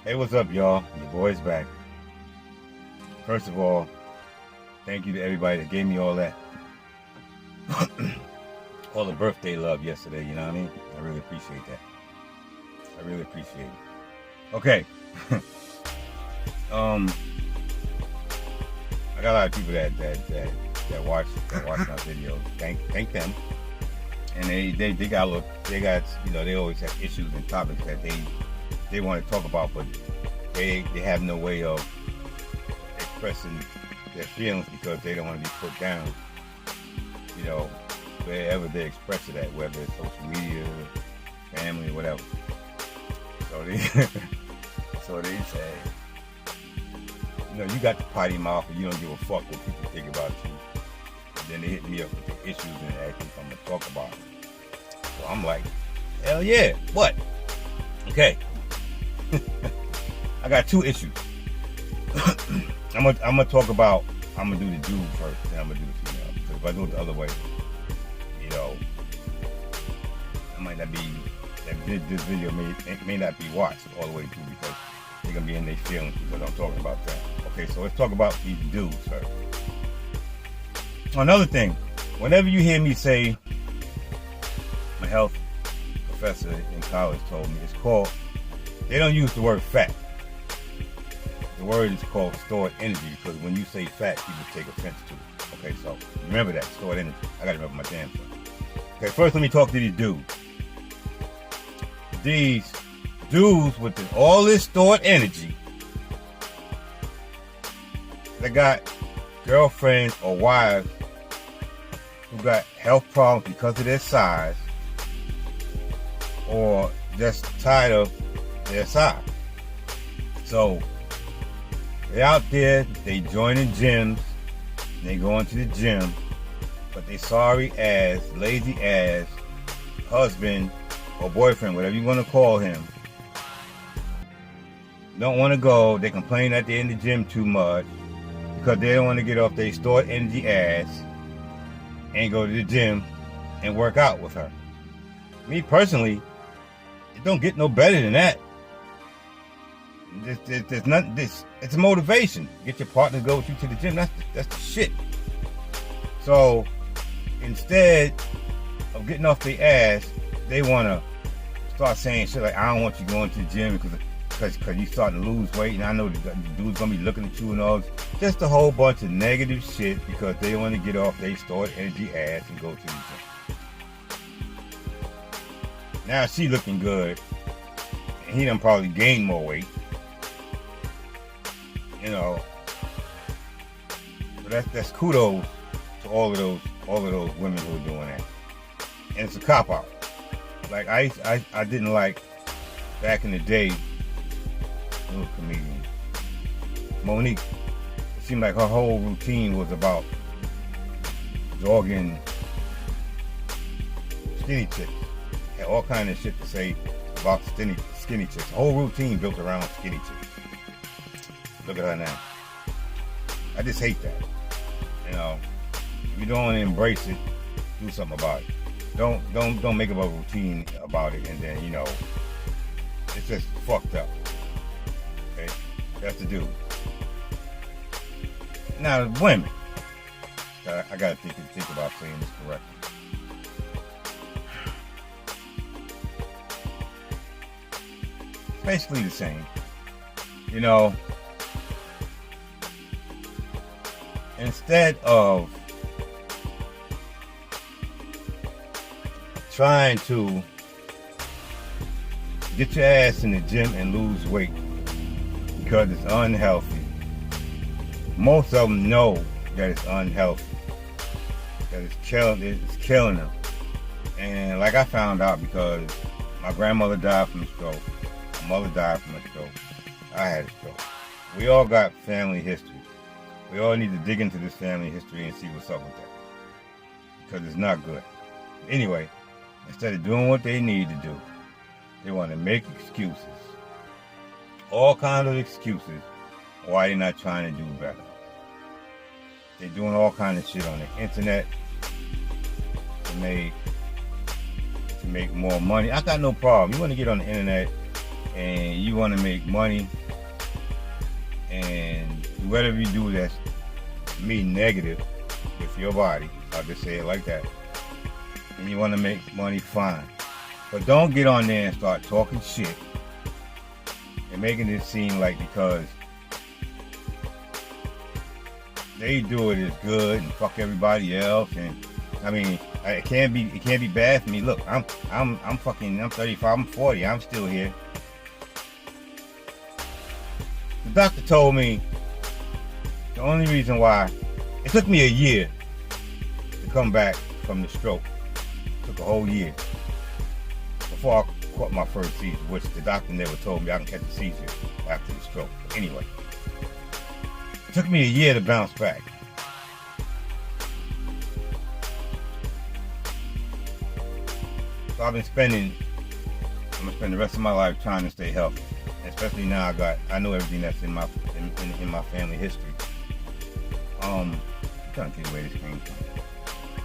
Hey, what's up, y'all? Your boy's back. First of all, thank you to everybody that gave me all that, all the birthday love yesterday. You know what I mean? I really appreciate that. I really appreciate it. Okay. I got a lot of people that watch my videos. Thank them. And they got they always have issues and topics that they want to talk about, but they have no way of expressing their feelings because they don't want to be put down. Wherever they express it at, whether it's social media, family, whatever. So they so they say, you got the potty mouth and you don't give a fuck what people think about you. And then they hit me up with the issues and ask me if I'm gonna talk about it. So I'm like, hell yeah, what? Okay. I got two issues. I'm gonna talk about. I'm gonna do the dude first, then I'm gonna do the female. Because if I do it the other way, I might not be. This video may not be watched all the way through because they're gonna be in their feelings because I'm talking about that. Okay, so let's talk about these dudes first. Another thing, whenever you hear me say, my health professor in college told me it's called. They don't use the word fat. The word is called stored energy because when you say fat, people take offense to it. Okay, so remember that, stored energy. I gotta remember my damn thing. Okay, first let me talk to these dudes. These dudes with all this stored energy that got girlfriends or wives who got health problems because of their size or just tired of their size. So they're out there, they joining gyms, they going to the gym, but they sorry ass, lazy ass husband or boyfriend, whatever you want to call him, don't want to go. They complain that they're in the gym too much because they don't want to get off their stored energy ass and go to the gym and work out with her. Me personally, it don't get no better than that. There's nothing. It's a motivation. Get your partner to go with you to the gym. That's the shit. So instead of getting off their ass, they want to start saying shit like, I don't want you going to the gym because you starting to lose weight and I know the dude's going to be looking at you and all this. Just a whole bunch of negative shit because they want to get off their stored energy ass and go to the gym. Now she looking good and he done probably gained more weight. But that's kudos to all of those women who are doing that. And it's a cop out. Like I didn't like back in the day, little comedian Monique. It seemed like her whole routine was about dogging skinny chicks. Had all kind of shit to say about skinny chicks. The whole routine built around skinny chicks. Look at her now. I just hate that. If you don't want to embrace it, do something about it. Don't make up a routine about it and then it's just fucked up. Okay, that's the dude. Now the women, I gotta think about saying this correctly. It's basically the same. Instead of trying to get your ass in the gym and lose weight because it's unhealthy. Most of them know that it's unhealthy, that it's killing them. And like I found out because my grandmother died from a stroke, my mother died from a stroke, I had a stroke. We all got family history. We all need to dig into this family history and see what's up with that because it's not good. Anyway, instead of doing what they need to do, they want to make excuses. All kinds of excuses why they're not trying to do better. They're doing all kinds of shit on the internet to make more money. I got no problem. You want to get on the internet and you want to make money and whatever you do that's me negative with your body, I'll just say it like that, and you want to make money, fine. But don't get on there and start talking shit and making it seem like because they do it is good and fuck everybody else. And I mean, it can't be bad for me. Look, I'm 35, I'm 40, I'm still here. The doctor told me the only reason why it took me a year to come back from the stroke. It took a whole year before I caught my first seizure, which the doctor never told me I can catch a seizure after the stroke. But anyway, it took me a year to bounce back. So I'm gonna spend the rest of my life trying to stay healthy. Especially now I know everything that's in my family history. I'm trying to think where this came from.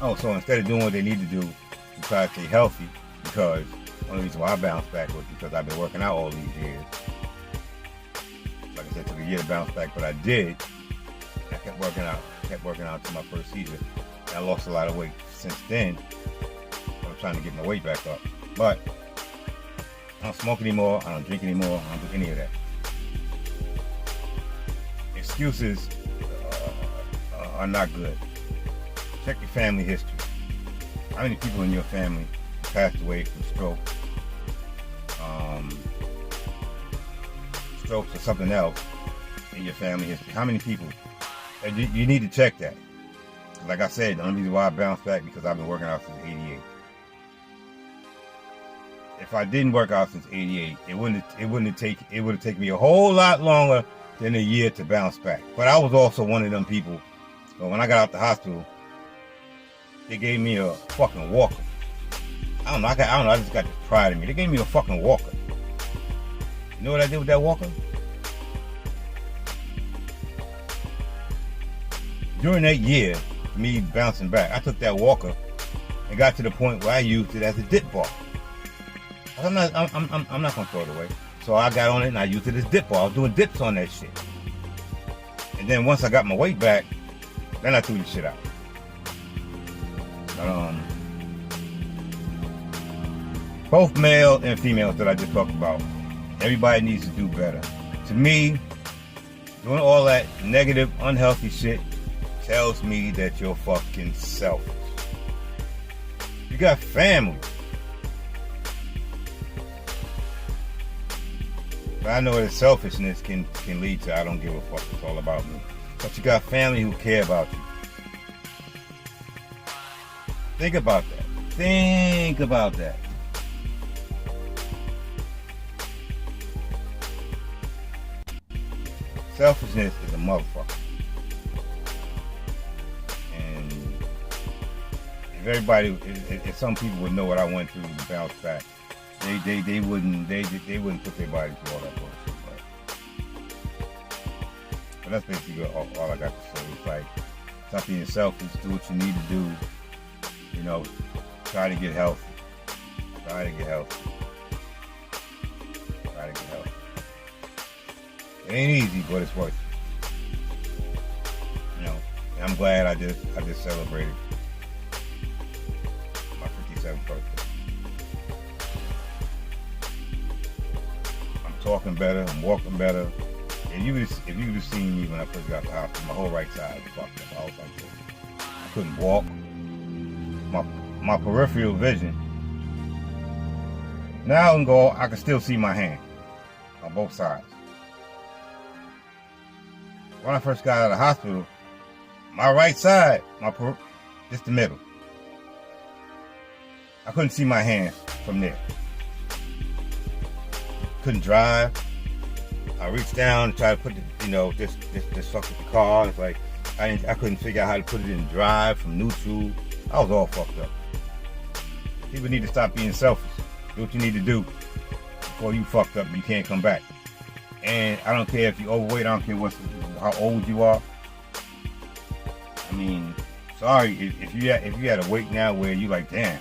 Oh, so instead of doing what they need to do to try to stay healthy, because the only reason why I bounced back was because I've been working out all these years. Like I said, it took a year to bounce back, but I did. I kept working out until my first seizure. And I lost a lot of weight since then. I'm trying to get my weight back up. But I don't smoke anymore, I don't drink anymore, I don't do any of that. Excuses are not good. Check your family history. How many people in your family passed away from stroke, strokes or something else in your family history? How many people? And you need to check that. Like I said, the only reason why I bounced back because I've been working out since '88. If I didn't work out since '88, it would have taken me a whole lot longer than a year to bounce back. But I was also one of them people. So when I got out the hospital, they gave me a fucking walker. I don't know. I just got this pride in me. They gave me a fucking walker. You know what I did with that walker? During that year, me bouncing back, I took that walker and got to the point where I used it as a dip bar. I'm not gonna throw it away. So I got on it and I used it as dip bar. I was doing dips on that shit. And then once I got my weight back, then I threw the shit out. Both male and females that I just talked about, everybody needs to do better. To me, doing all that negative, unhealthy shit tells me that you're fucking selfish. You got family. But I know that selfishness can lead to I don't give a fuck, it's all about me. But you got family who care about you. Think about that. Think about that. Selfishness is a motherfucker. And if some people would know what I went through to bounce back, they wouldn't put their body through all that bullshit. But that's basically all I got to say. It's like, stop being selfish, do what you need to do. You know, try to get healthy. Try to get healthy. It ain't easy, but it's worth it. You know, and I'm glad I just celebrated my 57th birthday. I'm talking better, I'm walking better. If you would have seen me when I first got out the hospital, my whole right side was fucked up. I was like this. I couldn't walk. My peripheral vision. Now I can still see my hand on both sides. When I first got out of the hospital, my right side, just the middle. I couldn't see my hand from there. Couldn't drive. I reached down to try to put just fuck with the car. It's like I couldn't figure out how to put it in drive from neutral. I was all fucked up. People need to stop being selfish. Do what you need to do before you fucked up and you can't come back. And I don't care if you're overweight. I don't care how old you are. I mean, sorry if you had a weight now where you like, damn,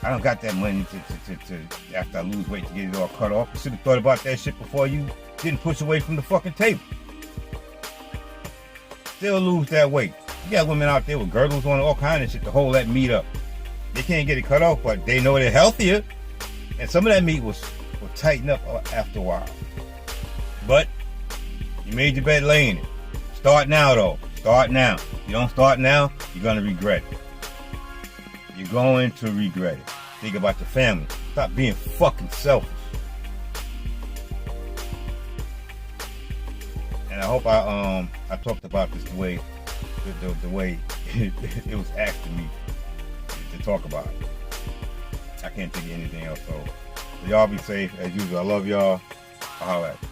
I don't got that money to after I lose weight to get it all cut off. You should have thought about that shit before you didn't push away from the fucking table. Still lose that weight. You got women out there with girdles on, all kind of shit to hold that meat up. They can't get it cut off, but they know they're healthier. And some of that meat will tighten up after a while. But you made your bed laying it. Start now, though. Start now. If you don't start now, you're going to regret it. You're going to regret it. Think about your family. Stop being fucking selfish. And I hope I talked about this the way it was asked of me to talk about it. I can't think of anything else. So y'all be safe as usual. I love y'all. I'll holler at you.